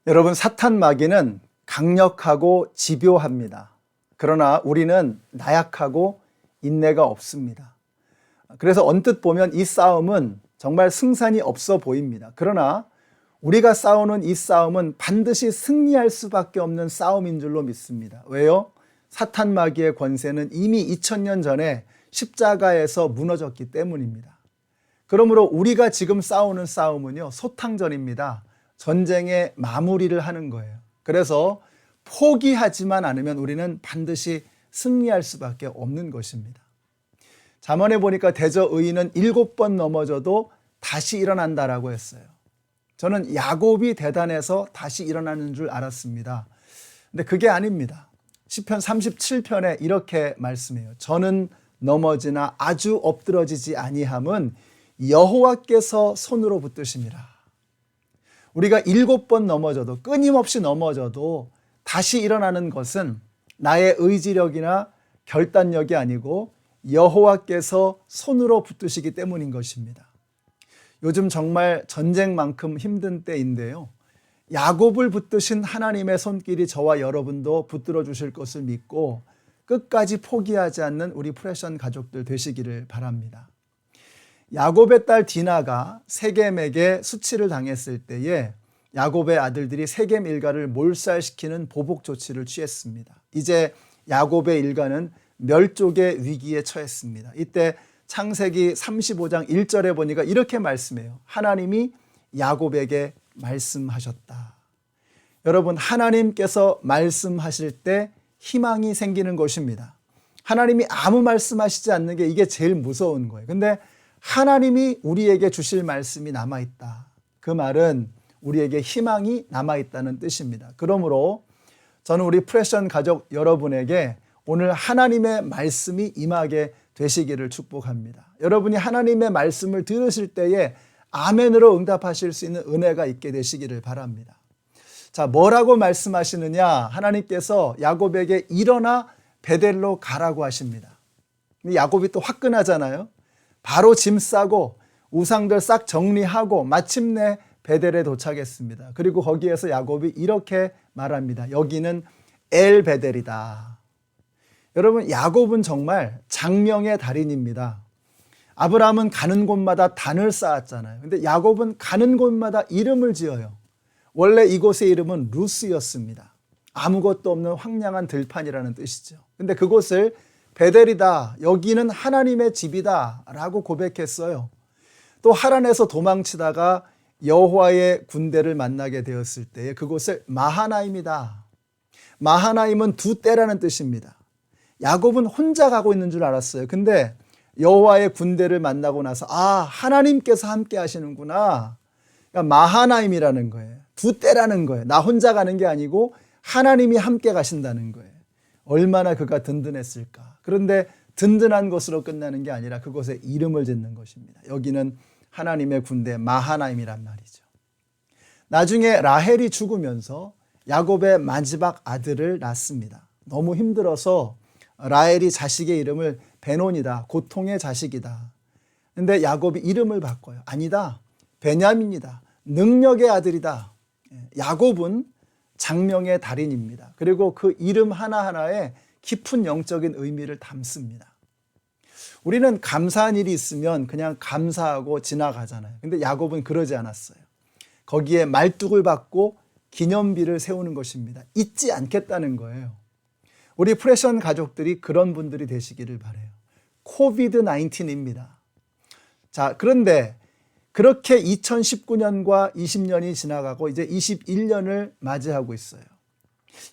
여러분, 사탄 마귀는 강력하고 집요합니다. 그러나 우리는 나약하고 인내가 없습니다. 그래서 언뜻 보면 이 싸움은 정말 승산이 없어 보입니다. 그러나 우리가 싸우는 이 싸움은 반드시 승리할 수밖에 없는 싸움인 줄로 믿습니다. 왜요? 사탄 마귀의 권세는 이미 2000년 전에 십자가에서 무너졌기 때문입니다. 그러므로 우리가 지금 싸우는 싸움은요, 소탕전입니다. 전쟁의 마무리를 하는 거예요. 그래서 포기하지만 않으면 우리는 반드시 승리할 수밖에 없는 것입니다. 잠언에 보니까 대저 의인은 7번 넘어져도 다시 일어난다라고 했어요. 저는 야곱이 대단해서 다시 일어나는 줄 알았습니다. 근데 그게 아닙니다. 시편 37편에 이렇게 말씀해요. 저는 넘어지나 아주 엎드러지지 아니함은 여호와께서 손으로 붙드심이라. 우리가 7번 넘어져도, 끊임없이 넘어져도 다시 일어나는 것은 나의 의지력이나 결단력이 아니고 여호와께서 손으로 붙드시기 때문인 것입니다. 요즘 정말 전쟁만큼 힘든 때인데요, 야곱을 붙드신 하나님의 손길이 저와 여러분도 붙들어 주실 것을 믿고 끝까지 포기하지 않는 우리 프레션 가족들 되시기를 바랍니다. 야곱의 딸 디나가 세겜에게 수치를 당했을 때에 야곱의 아들들이 세겜 일가를 몰살시키는 보복 조치를 취했습니다. 이제 야곱의 일가는 멸족의 위기에 처했습니다. 이때 창세기 35장 1절에 보니까 이렇게 말씀해요. 하나님이 야곱에게 말씀하셨다. 여러분, 하나님께서 말씀하실 때 희망이 생기는 것입니다. 하나님이 아무 말씀하시지 않는 게 이게 제일 무서운 거예요. 근데 하나님이 우리에게 주실 말씀이 남아있다. 그 말은 우리에게 희망이 남아있다는 뜻입니다. 그러므로 저는 우리 프레션 가족 여러분에게 오늘 하나님의 말씀이 임하게 되시기를 축복합니다. 여러분이 하나님의 말씀을 들으실 때에 아멘으로 응답하실 수 있는 은혜가 있게 되시기를 바랍니다. 자, 뭐라고 말씀하시느냐? 하나님께서 야곱에게 일어나 베델로 가라고 하십니다. 야곱이 또 화끈하잖아요. 바로 짐 싸고 우상들 싹 정리하고 마침내 베델에 도착했습니다. 그리고 거기에서 야곱이 이렇게 말합니다. 여기는 엘 베델이다. 여러분, 야곱은 정말 장명의 달인입니다. 아브라함은 가는 곳마다 단을 쌓았잖아요. 근데 야곱은 가는 곳마다 이름을 지어요. 원래 이곳의 이름은 루스였습니다. 아무것도 없는 황량한 들판이라는 뜻이죠. 근데 그곳을 베델이다, 여기는 하나님의 집이다 라고 고백했어요. 또 하란에서 도망치다가 여호와의 군대를 만나게 되었을 때 그곳을 마하나임이다. 마하나임은 두 떼라는 뜻입니다. 야곱은 혼자 가고 있는 줄 알았어요. 근데 여호와의 군대를 만나고 나서 하나님께서 함께 하시는구나. 그러니까 마하나임이라는 거예요. 두 떼라는 거예요. 나 혼자 가는 게 아니고 하나님이 함께 가신다는 거예요. 얼마나 그가 든든했을까. 그런데 든든한 것으로 끝나는 게 아니라 그곳에 이름을 짓는 것입니다. 여기는 하나님의 군대 마하나임이란 말이죠. 나중에 라헬이 죽으면서 야곱의 마지막 아들을 낳습니다. 너무 힘들어서 라헬이 자식의 이름을 베논이다, 고통의 자식이다. 근데 야곱이 이름을 바꿔요. 아니다, 베냐민이다, 능력의 아들이다. 야곱은 장명의 달인입니다. 그리고 그 이름 하나하나에 깊은 영적인 의미를 담습니다. 우리는 감사한 일이 있으면 그냥 감사하고 지나가잖아요. 근데 야곱은 그러지 않았어요. 거기에 말뚝을 받고 기념비를 세우는 것입니다. 잊지 않겠다는 거예요. 우리 프레션 가족들이 그런 분들이 되시기를 바라요. 코비드 19입니다. 자, 그런데 그렇게 2019년과 20년이 지나가고 이제 21년을 맞이하고 있어요.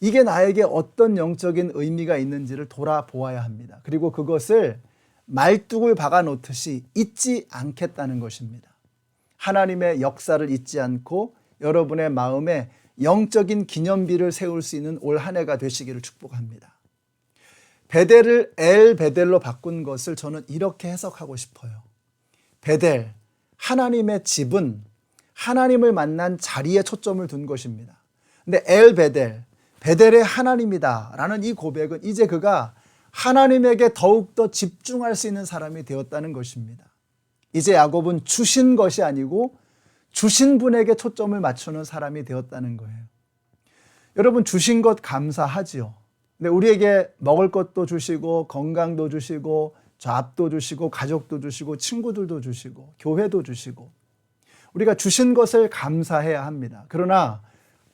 이게 나에게 어떤 영적인 의미가 있는지를 돌아보아야 합니다. 그리고 그것을 말뚝을 박아 놓듯이 잊지 않겠다는 것입니다. 하나님의 역사를 잊지 않고 여러분의 마음에 영적인 기념비를 세울 수 있는 올 한 해가 되시기를 축복합니다. 베델을 엘 베델로 바꾼 것을 저는 이렇게 해석하고 싶어요. 베델, 하나님의 집은 하나님을 만난 자리에 초점을 둔 것입니다. 근데 엘 베델, 베델의 하나님이다 라는 이 고백은 이제 그가 하나님에게 더욱더 집중할 수 있는 사람이 되었다는 것입니다. 이제 야곱은 주신 것이 아니고 주신 분에게 초점을 맞추는 사람이 되었다는 거예요. 여러분 주신 것 감사하지요. 근데 우리에게 먹을 것도 주시고 건강도 주시고 잡도 주시고 가족도 주시고 친구들도 주시고 교회도 주시고 우리가 주신 것을 감사해야 합니다. 그러나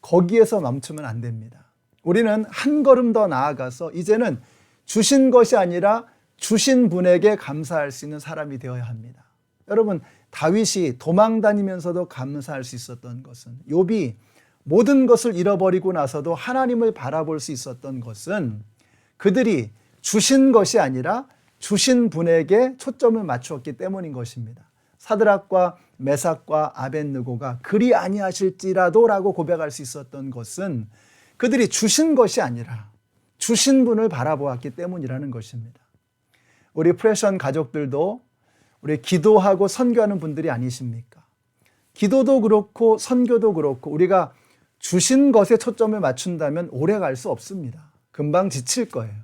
거기에서 멈추면 안 됩니다. 우리는 한 걸음 더 나아가서 이제는 주신 것이 아니라 주신 분에게 감사할 수 있는 사람이 되어야 합니다. 여러분 다윗이 도망 다니면서도 감사할 수 있었던 것은, 욥이 모든 것을 잃어버리고 나서도 하나님을 바라볼 수 있었던 것은 그들이 주신 것이 아니라 주신 분에게 초점을 맞추었기 때문인 것입니다. 사드락과 메삭과 아벳느고가 그리 아니하실지라도라고 고백할 수 있었던 것은 그들이 주신 것이 아니라 주신 분을 바라보았기 때문이라는 것입니다. 우리 프레션 가족들도 우리 기도하고 선교하는 분들이 아니십니까? 기도도 그렇고 선교도 그렇고 우리가 주신 것에 초점을 맞춘다면 오래 갈 수 없습니다. 금방 지칠 거예요.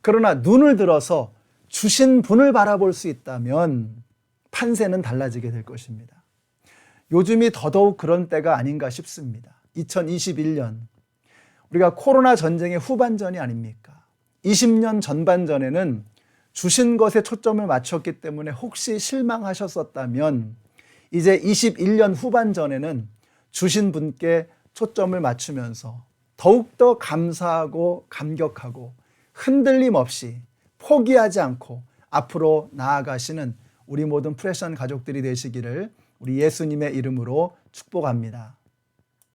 그러나 눈을 들어서 주신 분을 바라볼 수 있다면 판세는 달라지게 될 것입니다. 요즘이 더더욱 그런 때가 아닌가 싶습니다. 2021년 우리가 코로나 전쟁의 후반전이 아닙니까? 20년 전반전에는 주신 것에 초점을 맞췄기 때문에 혹시 실망하셨었다면 이제 21년 후반전에는 주신 분께 초점을 맞추면서 더욱더 감사하고 감격하고 흔들림 없이 포기하지 않고 앞으로 나아가시는 우리 모든 프레션 가족들이 되시기를 우리 예수님의 이름으로 축복합니다.